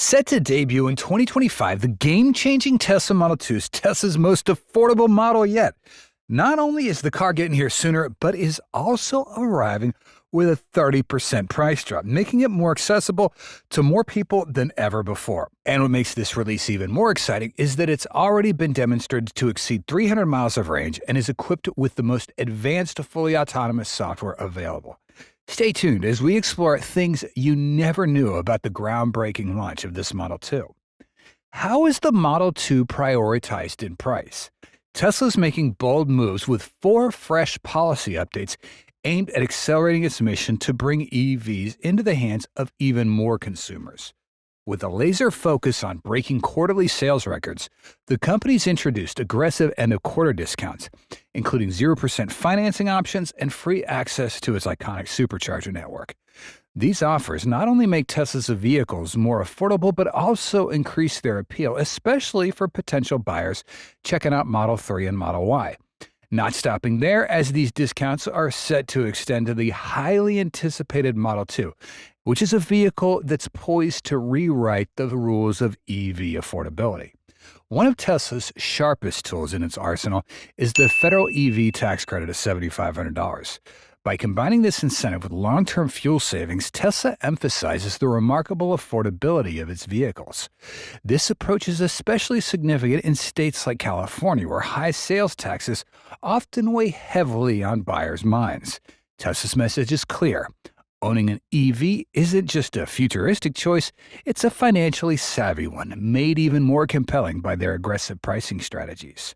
Set to debut in 2025, the game-changing Tesla Model 2 is Tesla's most affordable model yet. Not only is the car getting here sooner, but is also arriving with a 30% price drop, making it more accessible to more people than ever before. And what makes this release even more exciting is that it's already been demonstrated to exceed 300 miles of range and is equipped with the most advanced fully autonomous software available. Stay tuned as we explore things you never knew about the groundbreaking launch of this Model 2. How is the Model 2 prioritized in price? Tesla's making bold moves with 4 fresh policy updates aimed at accelerating its mission to bring EVs into the hands of even more consumers. With a laser focus on breaking quarterly sales records, the company's introduced aggressive end-of-quarter discounts, including 0% financing options and free access to its iconic supercharger network. These offers not only make Tesla's vehicles more affordable, but also increase their appeal, especially for potential buyers checking out Model 3 and Model Y. Not stopping there, as these discounts are set to extend to the highly anticipated Model 2, which is a vehicle that's poised to rewrite the rules of EV affordability. One of Tesla's sharpest tools in its arsenal is the federal EV tax credit of $7,500. By combining this incentive with long-term fuel savings, Tesla emphasizes the remarkable affordability of its vehicles. This approach is especially significant in states like California, where high sales taxes often weigh heavily on buyers' minds. Tesla's message is clear. Owning an EV isn't just a futuristic choice, it's a financially savvy one, made even more compelling by their aggressive pricing strategies.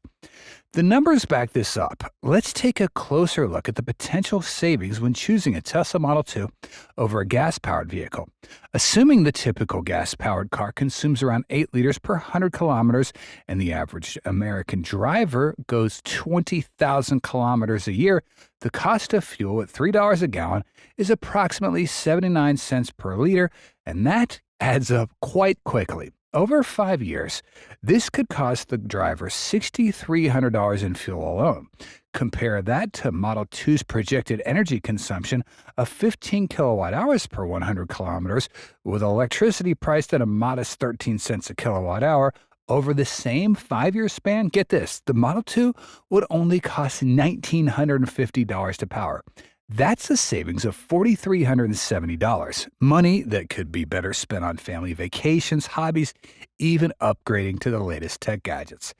The numbers back this up. Let's take a closer look at the potential savings when choosing a Tesla Model 2 over a gas-powered vehicle. Assuming the typical gas-powered car consumes around 8 liters per 100 kilometers and the average American driver goes 20,000 kilometers a year, the cost of fuel at $3 a gallon is approximately 79 cents per liter, and that adds up quite quickly. Over 5 years, this could cost the driver $6,300 in fuel alone. Compare that to Model 2's projected energy consumption of 15 kilowatt hours per 100 kilometers, with electricity priced at a modest 13 cents a kilowatt hour. Over the same 5-year span, get this, the Model 2 would only cost $1,950 to power. That's a savings of $4,370, money that could be better spent on family vacations, hobbies, even upgrading to the latest tech gadgets.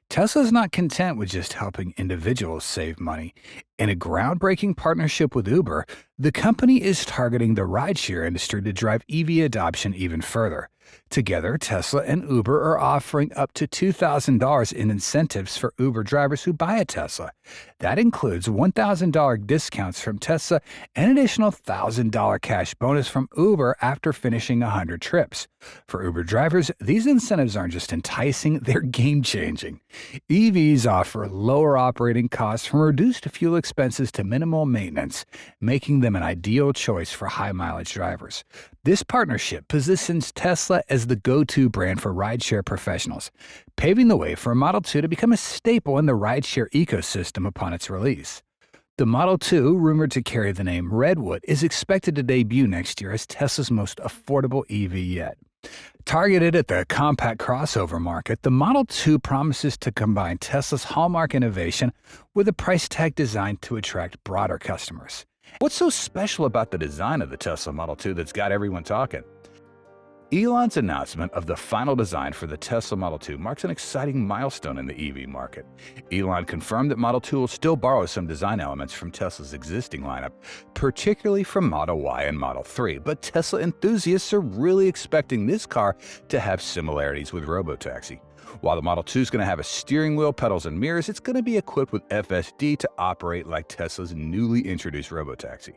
Tesla's not content with just helping individuals save money. In a groundbreaking partnership with Uber, the company is targeting the rideshare industry to drive EV adoption even further. Together, Tesla and Uber are offering up to $2,000 in incentives for Uber drivers who buy a Tesla. That includes $1,000 discounts from Tesla and an additional $1,000 cash bonus from Uber after finishing 100 trips. For Uber drivers, these incentives aren't just enticing, they're game-changing. EVs offer lower operating costs from reduced fuel expenses to minimal maintenance, making them an ideal choice for high-mileage drivers. This partnership positions Tesla as the go-to brand for rideshare professionals, paving the way for a Model 2 to become a staple in the rideshare ecosystem upon its release. The Model 2, rumored to carry the name Redwood, is expected to debut next year as Tesla's most affordable EV yet. Targeted at the compact crossover market, the Model 2 promises to combine Tesla's hallmark innovation with a price tag designed to attract broader customers. What's so special about the design of the Tesla Model 2 that's got everyone talking? Elon's announcement of the final design for the Tesla Model 2 marks an exciting milestone in the EV market. Elon confirmed that Model 2 will still borrow some design elements from Tesla's existing lineup, particularly from Model Y and Model 3, but Tesla enthusiasts are really expecting this car to have similarities with Robotaxi. While the Model 2 is going to have a steering wheel, pedals, and mirrors, it's going to be equipped with FSD to operate like Tesla's newly introduced Robotaxi.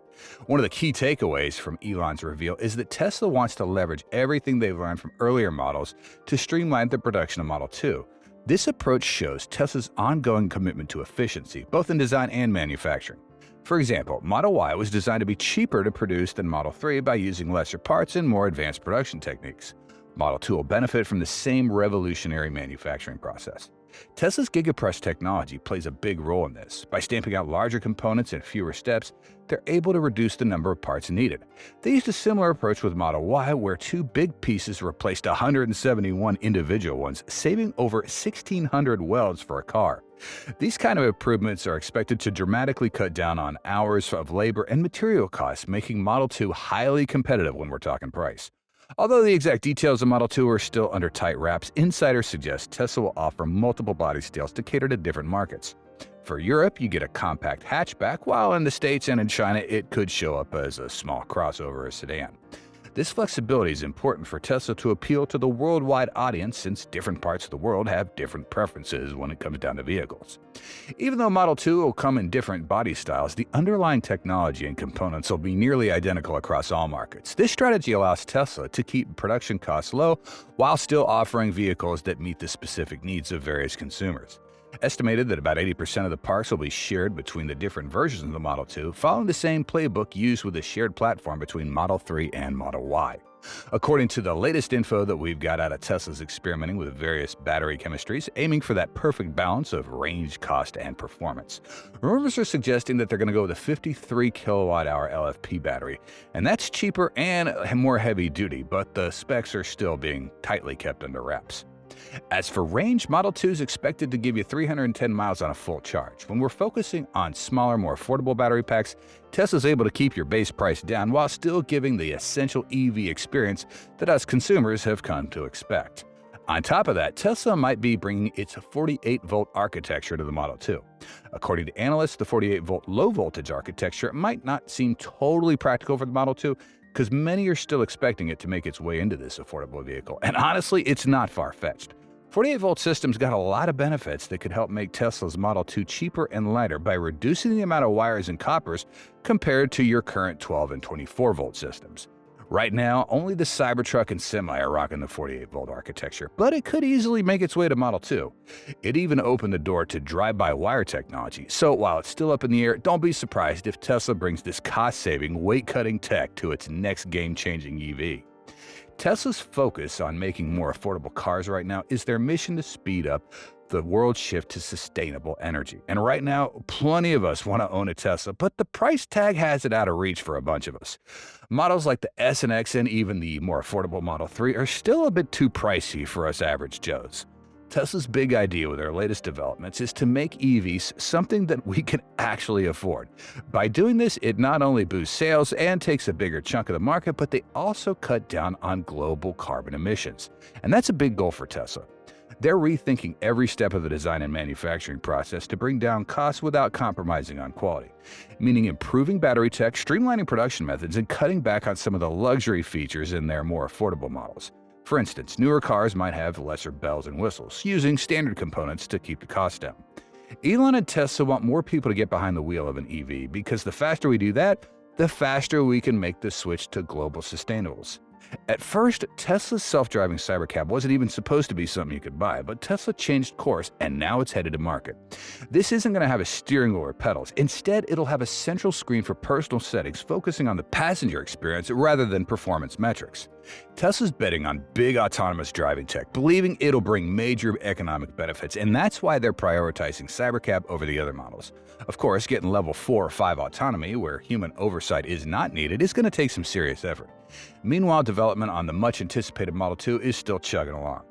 One of the key takeaways from Elon's reveal is that Tesla wants to leverage everything they've learned from earlier models to streamline the production of Model 2. This approach shows Tesla's ongoing commitment to efficiency, both in design and manufacturing. For example, Model Y was designed to be cheaper to produce than Model 3 by using lesser parts and more advanced production techniques. Model 2 will benefit from the same revolutionary manufacturing process. Tesla's GigaPress technology plays a big role in this. By stamping out larger components in fewer steps, they're able to reduce the number of parts needed. They used a similar approach with Model Y, where 2 big pieces replaced 171 individual ones, saving over 1,600 welds for a car. These kind of improvements are expected to dramatically cut down on hours of labor and material costs, making Model 2 highly competitive when we're talking price. Although the exact details of Model 2 are still under tight wraps, insiders suggest Tesla will offer multiple body styles to cater to different markets. For Europe, you get a compact hatchback, while in the States and in China, it could show up as a small crossover or sedan. This flexibility is important for Tesla to appeal to the worldwide audience, since different parts of the world have different preferences when it comes down to vehicles. Even though Model 2 will come in different body styles, the underlying technology and components will be nearly identical across all markets. This strategy allows Tesla to keep production costs low while still offering vehicles that meet the specific needs of various consumers. Estimated that about 80% of the parts will be shared between the different versions of the Model 2, following the same playbook used with the shared platform between Model 3 and Model Y. According to the latest info that we've got out of Tesla's experimenting with various battery chemistries, aiming for that perfect balance of range, cost, and performance. Rumors are suggesting that they're going to go with a 53 kilowatt-hour LFP battery, and that's cheaper and more heavy-duty, but the specs are still being tightly kept under wraps. As for range, Model 2 is expected to give you 310 miles on a full charge. When we're focusing on smaller, more affordable battery packs, Tesla's able to keep your base price down while still giving the essential EV experience that us consumers have come to expect. On top of that, Tesla might be bringing its 48-volt architecture to the Model 2. According to analysts, the 48-volt low-voltage architecture might not seem totally practical for the Model 2, because many are still expecting it to make its way into this affordable vehicle. And honestly, it's not far-fetched. 48-volt systems got a lot of benefits that could help make Tesla's Model 2 cheaper and lighter by reducing the amount of wires and coppers compared to your current 12 and 24-volt systems. Right now, only the Cybertruck and Semi are rocking the 48-volt architecture, but it could easily make its way to Model 2. It even opened the door to drive-by-wire technology, so while it's still up in the air, don't be surprised if Tesla brings this cost-saving, weight-cutting tech to its next game-changing EV. Tesla's focus on making more affordable cars right now is their mission to speed up the world's shift to sustainable energy. And right now, plenty of us want to own a Tesla, but the price tag has it out of reach for a bunch of us. Models like the S and X and even the more affordable Model 3 are still a bit too pricey for us average Joes. Tesla's big idea with their latest developments is to make EVs something that we can actually afford. By doing this, it not only boosts sales and takes a bigger chunk of the market, but they also cut down on global carbon emissions. And that's a big goal for Tesla. They're rethinking every step of the design and manufacturing process to bring down costs without compromising on quality, meaning improving battery tech, streamlining production methods, and cutting back on some of the luxury features in their more affordable models. For instance, newer cars might have lesser bells and whistles, using standard components to keep the cost down. Elon and Tesla want more people to get behind the wheel of an EV, because the faster we do that, the faster we can make the switch to global sustainables. At first, Tesla's self-driving Cybercab wasn't even supposed to be something you could buy, but Tesla changed course and now it's headed to market. This isn't going to have a steering wheel or pedals. Instead, it'll have a central screen for personal settings focusing on the passenger experience rather than performance metrics. Tesla's betting on big autonomous driving tech, believing it'll bring major economic benefits, and that's why they're prioritizing Cybercab over the other models. Of course, getting level 4 or 5 autonomy, where human oversight is not needed, is going to take some serious effort. Meanwhile, development on the much-anticipated Model 2 is still chugging along.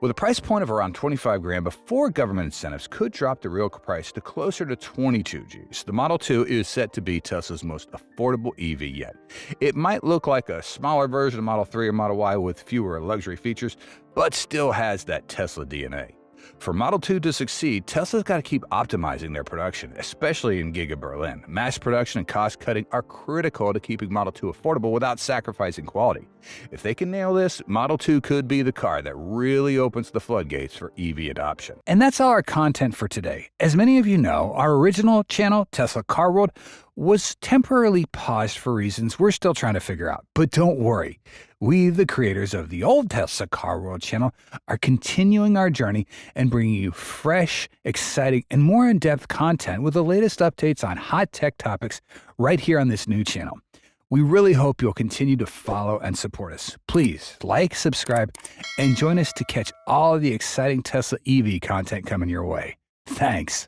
With a price point of around $25,000 before government incentives could drop the real price to closer to $22,000, the Model 2 is set to be Tesla's most affordable EV yet. It might look like a smaller version of Model 3 or Model Y with fewer luxury features, but still has that Tesla DNA. For Model 2 to succeed, Tesla's got to keep optimizing their production, especially in Giga Berlin. Mass production and cost cutting are critical to keeping Model 2 affordable without sacrificing quality. If they can nail this, Model 2 could be the car that really opens the floodgates for EV adoption. And that's all our content for today. As many of you know, our original channel, Tesla Car World, was temporarily paused for reasons we're still trying to figure out. But don't worry, we, the creators of the old Tesla Car World channel, are continuing our journey and bringing you fresh, exciting, and more in-depth content with the latest updates on hot tech topics right here on this new channel. We really hope you'll continue to follow and support us. Please like, subscribe, and join us to catch all of the exciting Tesla EV content coming your way. Thanks.